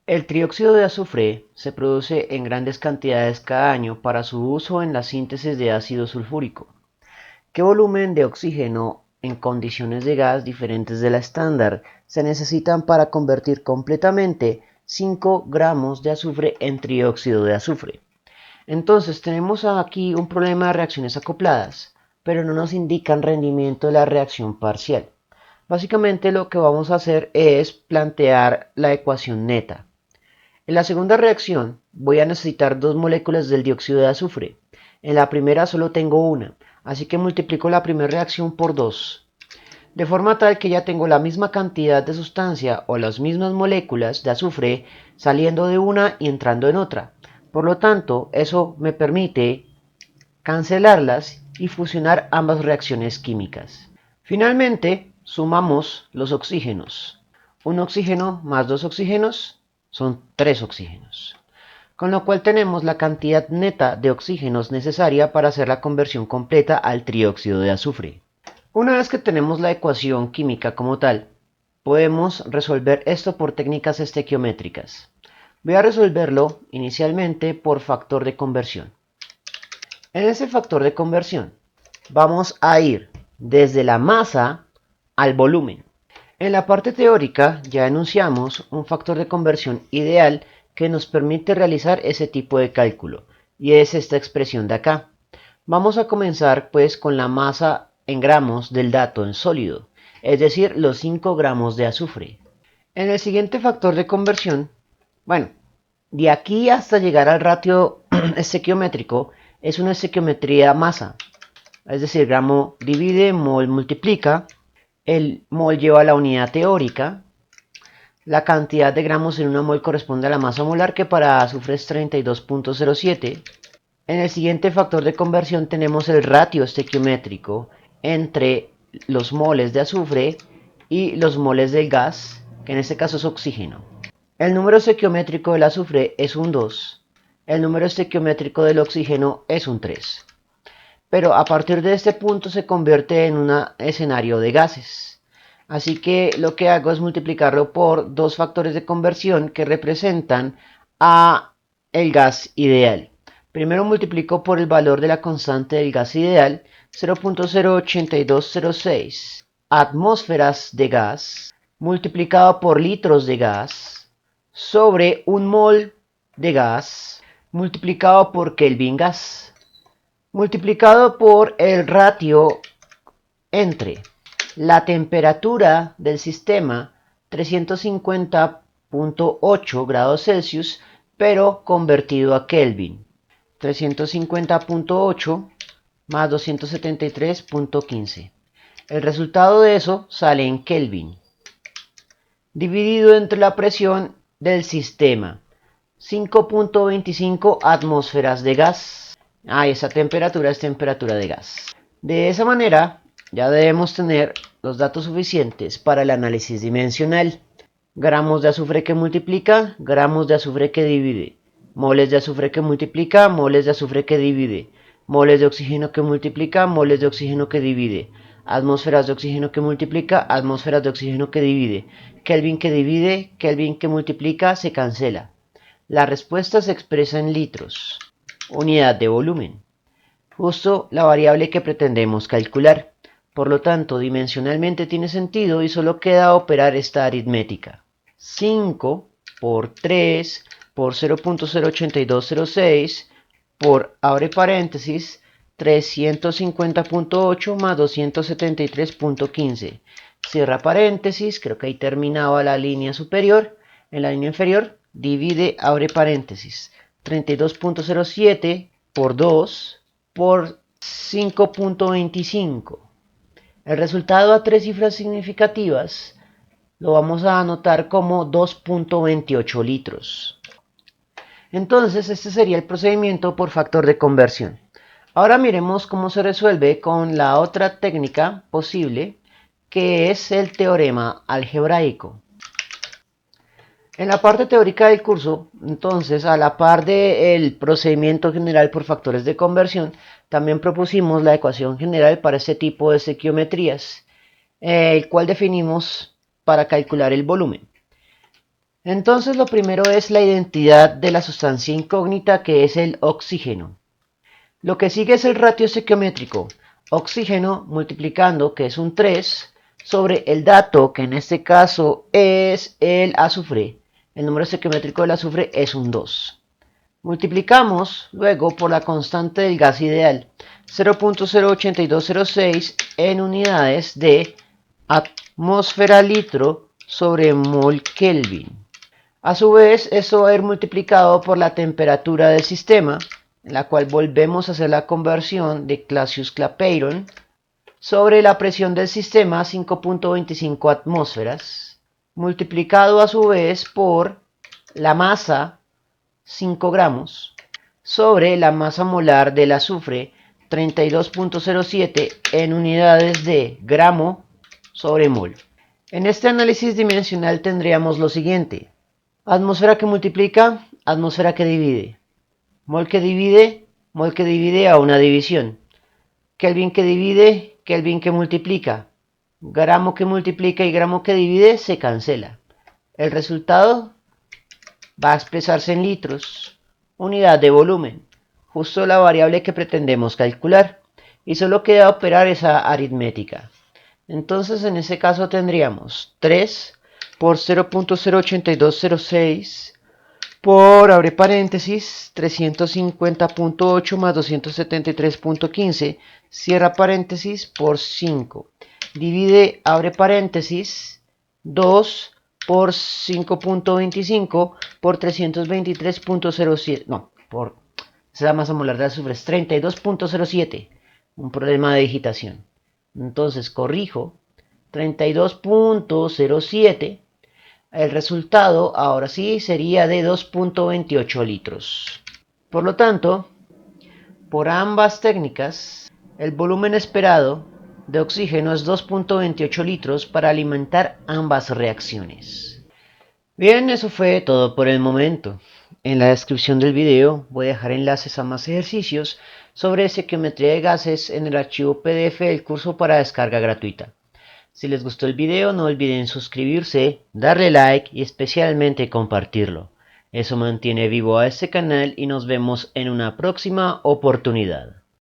El trióxido de azufre se produce en grandes cantidades cada año para su uso en la síntesis de ácido sulfúrico. ¿Qué volumen de oxígeno en condiciones de gas diferentes de la estándar se necesitan para convertir completamente 5 gramos de azufre en trióxido de azufre? Entonces tenemos aquí un problema de reacciones acopladas, pero no nos indican rendimiento de la reacción parcial. Básicamente lo que vamos a hacer es plantear la ecuación neta. En la segunda reacción voy a necesitar dos moléculas del dióxido de azufre. En la primera solo tengo una, así que multiplico la primera reacción por 2, de forma tal que ya tengo la misma cantidad de sustancia o las mismas moléculas de azufre saliendo de una y entrando en otra. Por lo tanto, eso me permite cancelarlas y fusionar ambas reacciones químicas. Finalmente, sumamos los oxígenos. Un oxígeno más dos oxígenos son 3 oxígenos. Con lo cual tenemos la cantidad neta de oxígenos necesaria para hacer la conversión completa al trióxido de azufre. Una vez que tenemos la ecuación química como tal, podemos resolver esto por técnicas estequiométricas. Voy a resolverlo inicialmente por factor de conversión. En ese factor de conversión vamos a ir desde la masa al volumen. En la parte teórica ya enunciamos un factor de conversión ideal que nos permite realizar ese tipo de cálculo, y es esta expresión de acá. Vamos a comenzar pues con la masa en gramos del dato en sólido, es decir, los 5 gramos de azufre. En el siguiente factor de conversión, bueno, de aquí hasta llegar al ratio estequiométrico, es una estequiometría masa, es decir, gramo divide, mol multiplica, el mol lleva la unidad teórica, la cantidad de gramos en una mol corresponde a la masa molar, que para azufre es 32.07. En el siguiente factor de conversión tenemos el ratio estequiométrico entre los moles de azufre y los moles del gas, que en este caso es oxígeno. El número estequiométrico del azufre es un 2, el número estequiométrico del oxígeno es un 3. Pero a partir de este punto se convierte en un escenario de gases. Así que lo que hago es multiplicarlo por dos factores de conversión que representan a el gas ideal. Primero multiplico por el valor de la constante del gas ideal, 0.08206 atmósferas de gas, multiplicado por litros de gas, sobre un mol de gas, multiplicado por Kelvin gas, multiplicado por el ratio entre la temperatura del sistema, 350.8 grados Celsius, pero convertido a Kelvin, 350.8 más 273.15. El resultado de eso sale en Kelvin, dividido entre la presión del sistema, 5.25 atmósferas de gas. Esa temperatura es temperatura de gas. De esa manera, ya debemos tener los datos suficientes para el análisis dimensional. Gramos de azufre que multiplica, gramos de azufre que divide. Moles de azufre que multiplica, moles de azufre que divide. Moles de oxígeno que multiplica, moles de oxígeno que divide. Atmósferas de oxígeno que multiplica, atmósferas de oxígeno que divide. Kelvin que divide, Kelvin que multiplica, se cancela. La respuesta se expresa en litros, unidad de volumen, justo la variable que pretendemos calcular. Por lo tanto, dimensionalmente tiene sentido y solo queda operar esta aritmética. 5 por 3 por 0.08206 por, abre paréntesis, 350.8 más 273.15. Cierra paréntesis, creo que ahí terminaba la línea superior. En la línea inferior, divide, abre paréntesis, 32.07 por 2 por 5.25. El resultado a tres cifras significativas lo vamos a anotar como 2.28 litros. Entonces, este sería el procedimiento por factor de conversión. Ahora miremos cómo se resuelve con la otra técnica posible, que es el teorema algebraico. En la parte teórica del curso, entonces, a la par del procedimiento general por factores de conversión, también propusimos la ecuación general para este tipo de estequiometrías, el cual definimos para calcular el volumen. Entonces lo primero es la identidad de la sustancia incógnita, que es el oxígeno. Lo que sigue es el ratio estequiométrico. Oxígeno multiplicando, que es un 3, sobre el dato, que en este caso es el azufre. El número estequiométrico del azufre es un 2. Multiplicamos luego por la constante del gas ideal, 0.08206 en unidades de atmósfera litro sobre mol Kelvin. A su vez, esto va a ir multiplicado por la temperatura del sistema, en la cual volvemos a hacer la conversión de Clapeyron, sobre la presión del sistema, 5.25 atmósferas, multiplicado a su vez por la masa, 5 gramos, sobre la masa molar del azufre, 32.07 en unidades de gramo sobre mol. En este análisis dimensional tendríamos lo siguiente: atmósfera que multiplica, atmósfera que divide, mol que divide a una división, Kelvin que divide, Kelvin que multiplica, gramo que multiplica y gramo que divide se cancela. El resultado va a expresarse en litros, unidad de volumen, justo la variable que pretendemos calcular, y solo queda operar esa aritmética. Entonces en ese caso tendríamos 3 por 0.08206 por, abre paréntesis, 350.8 más 273.15, cierra paréntesis, por 5. Divide, abre paréntesis, 2 por 5.25 por 323.07. No, por esa es la masa molar de azufre, es 32.07. Un problema de digitación. Entonces corrijo, 32.07. El resultado ahora sí sería de 2.28 litros. Por lo tanto, por ambas técnicas, el volumen esperado de oxígeno es 2.28 litros para alimentar ambas reacciones. Bien, eso fue todo por el momento. En la descripción del video voy a dejar enlaces a más ejercicios sobre estequiometría de gases en el archivo PDF del curso para descarga gratuita. Si les gustó el video, no olviden suscribirse, darle like y especialmente compartirlo. Eso mantiene vivo a este canal y nos vemos en una próxima oportunidad.